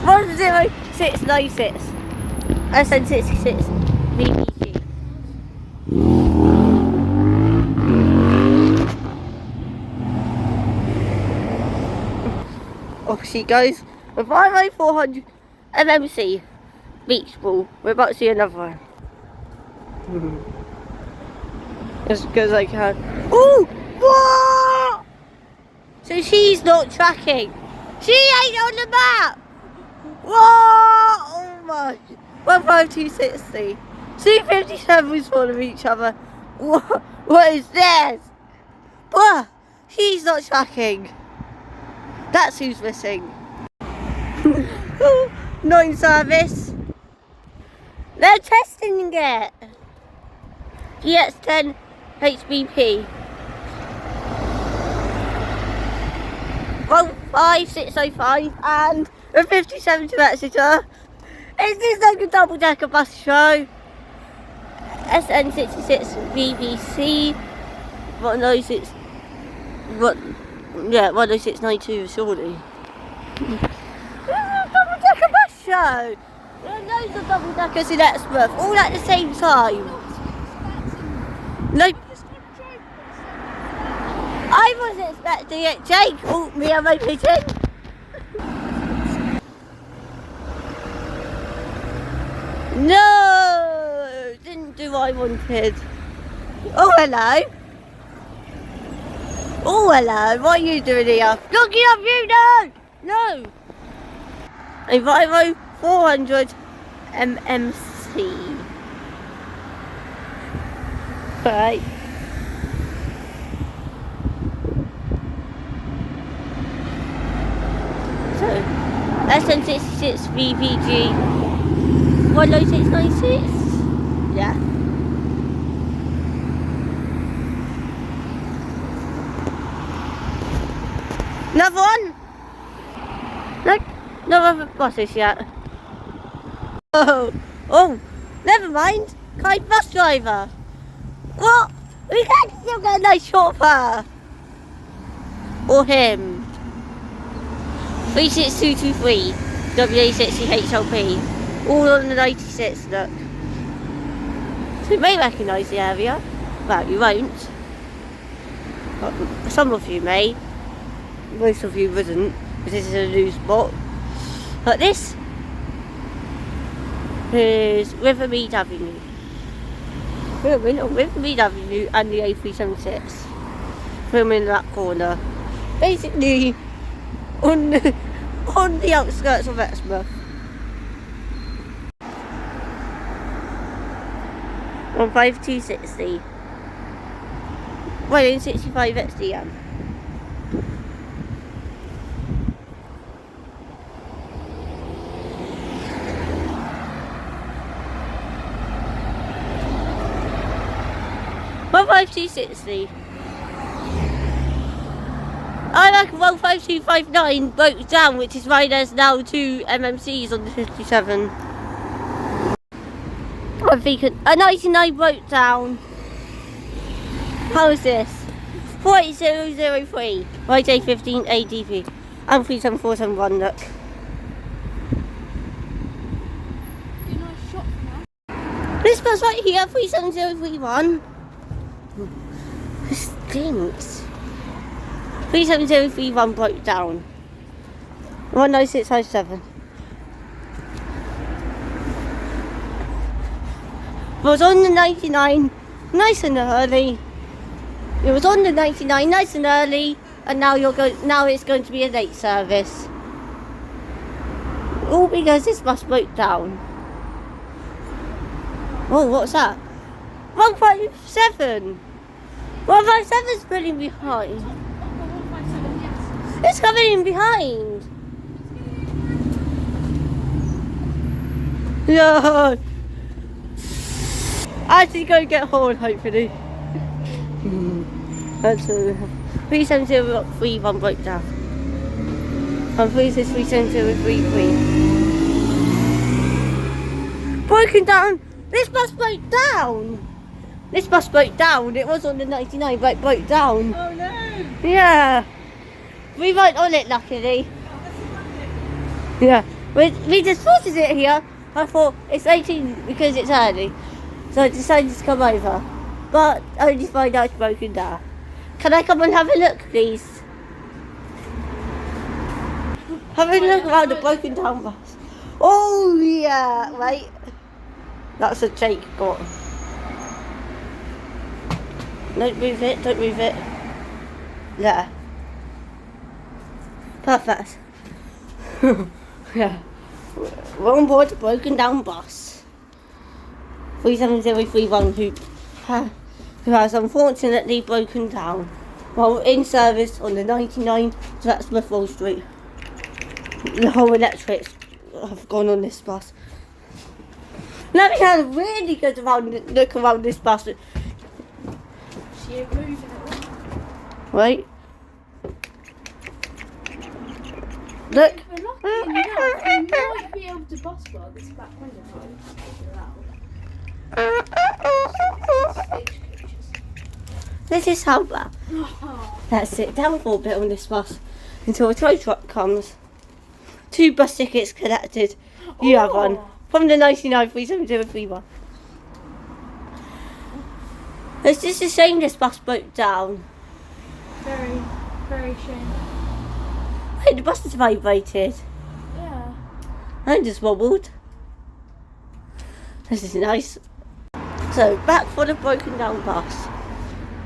10696. SN66 VPG. Off she goes. A 50400 MMC beach ball. We're about to see another one. As good as I can. Ooh! What? So she's not tracking. She ain't on the map! Whoa! Oh my. 15260. 257s follow each other. What is this? Whoa! She's not tracking. That's who's missing. 9 service. They're testing it. GX10 HBP. 15605 and a 57 to Exeter. Is this like a double decker bus show? SN66 BBC 106. What? Yeah, 10692 surely. This is a double decker bus show. There are loads of double deckers in Exmouth, all at the same time. Like, I wasn't expecting it. Jake caught me on my pigeon. No, didn't do what I wanted. Oh hello. Oh hello. What are you doing here? Looking up you, no. A Vivo 400 MMC. Right. So, SN66 VPG 10696. Yeah. Another one? Look, no other buses yet. Oh, never mind. Kind bus driver. What? We can still get a nice chopper. Or him. 36223 WA60 HLP. All on the 96, look. So you may recognise the area. Well, you won't. But some of you may. Most of you wouldn't, because this is a new spot. But this is Rivermead Avenue. Rivermead Avenue and the A376. Filming in that corner. Basically on the outskirts of Exmouth. On 5260. 165 XDM. Well, 5260. I like 15259 broke down, which is why there's now 2 MMCs on the 57. I'm thinking a 99 broke down. How is this? 48003 YJ15 ADP and 37471. Look. This bus right here, 37031. This stinks. 37031 broke down. 19657. Was on the 99 nice and early. It was on the 99 nice and early, and now it's going to be a late service. All because this bus broke down. Oh, what's that? 157. 157's pulling behind. It's coming in behind. No. I have to go get Horn, hopefully. That's 37031 broke down. And 3637033. Broken down. This bus broke down. This bus broke down. It was on the 99, but it broke down. Oh no! Yeah. We weren't on it, luckily. Yeah. We just spotted it here. I thought it's 18 because it's early. So I decided to come over. But only find out it's broken down. Can I come and have a look, please? Have a look around the broken down bus. Oh yeah, wait. That's a Jake got. Don't move it, don't move it. There. Perfect. Yeah. We're on board the broken down bus. 37031 who has unfortunately broken down while in service on the 99 to Smithwell Street. The whole electrics have gone on this bus. Let me have a really good look around this bus. She ain't moving it. Right. Look. We're lucky enough. We might be able to bus bar this back window. This is how bad. Let's sit down for a bit on this bus until a tow truck comes. 2 bus tickets collected. You have one. From the 99 37031. It's just a shame this bus broke down. Very, very shame. Hey, the bus is vibrated. Yeah. I just wobbled. This is nice. So, back for the broken down bus.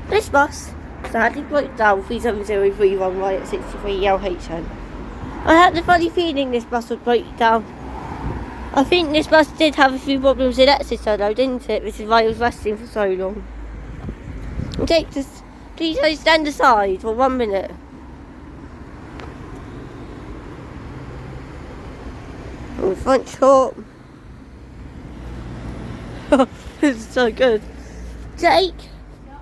This bus sadly broke down 37031 right at 63 LHN. I had the funny feeling this bus would break down. I think this bus did have a few problems in Exeter though, didn't it? Which is why it was resting for so long. Take this, please stand aside for 1 minute. On the front short. This is so good. Jake? Yeah.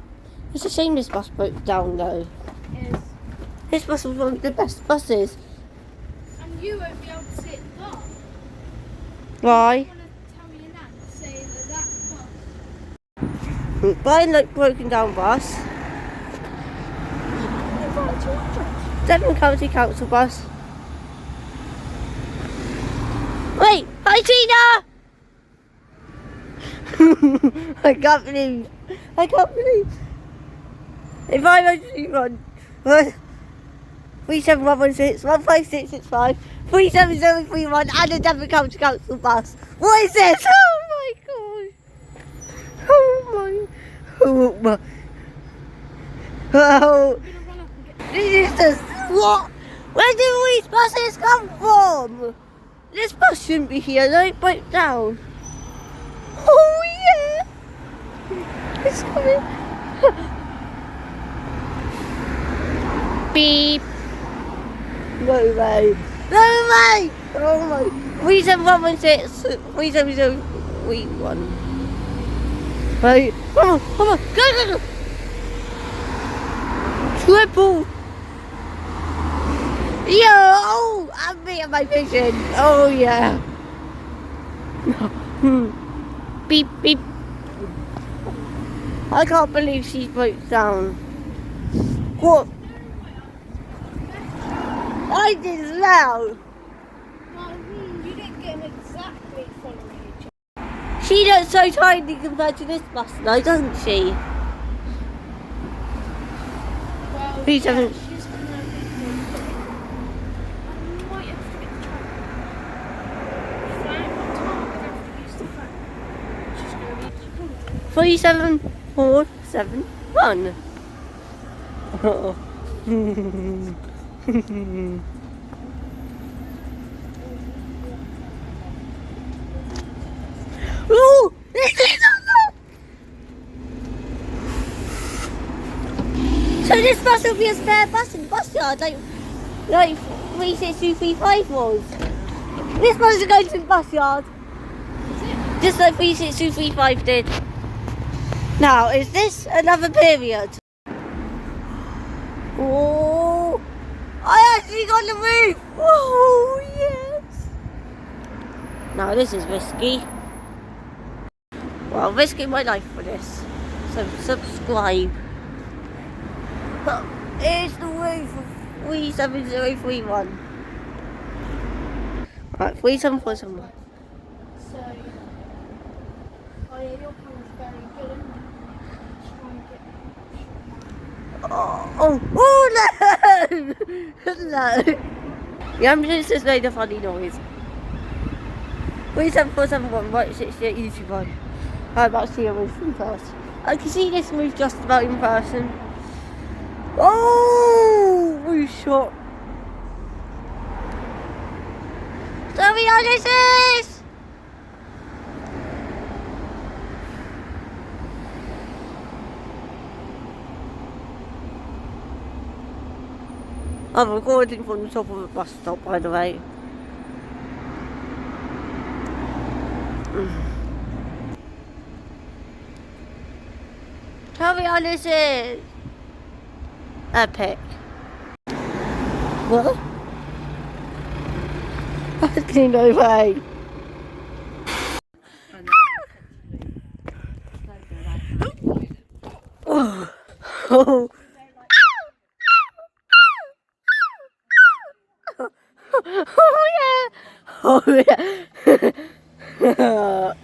It's a shame this bus broke down though. It is. This bus was one of the best buses. And you won't be able to sit that. Why? You want to tell me nan to say that bus. Buying like broken down bus. Devon County Council bus. Wait, hi Tina! I can't believe. If I actually run 37116 15665 37031 and a Devon County Council bus. What is this? Oh my god. Oh my. Oh. This is just what? Where do these buses come from? This bus shouldn't be here, don't break down. Oh yeah! It's coming. Beep. No way. No way! Oh my. 37116 37031. Right. Come on, go. Triple. Yo! I'm beating my vision. Oh yeah. Beep beep. I can't believe she broke down. What? I did as well. You didn't get them exactly following each other. She looks so tiny compared to this bus though, doesn't she? Well, Please yeah, haven't. she's gonna I might have to get the track. Fine, I'm use the phone. She's gonna be 37471. Ooh, this is so this bus will be a spare bus in the bus yard, like 36235 was. This bus is going to the bus yard. Just like 36235 did. Now, is this another period? Oh, I actually got the roof. Oh, yes. Now, this is risky. Well, I'm risking my life for this. So, subscribe. Here's the roof of 37031. Right, 3747. So, oh yeah, your camera's very good, isn't it? Let's try and get. Oh no! No! The ambulance has made a funny noise. 37471, right, 68, easy one. I'm about to see a roof in person. I can see this roof just about in person. Oh! We shot. Sorry, Ulysses! I'm recording from the top of a bus stop, by the way. Sorry, Ulysses! Epic. What? Actually, no way. Oh. Oh yeah! Oh yeah!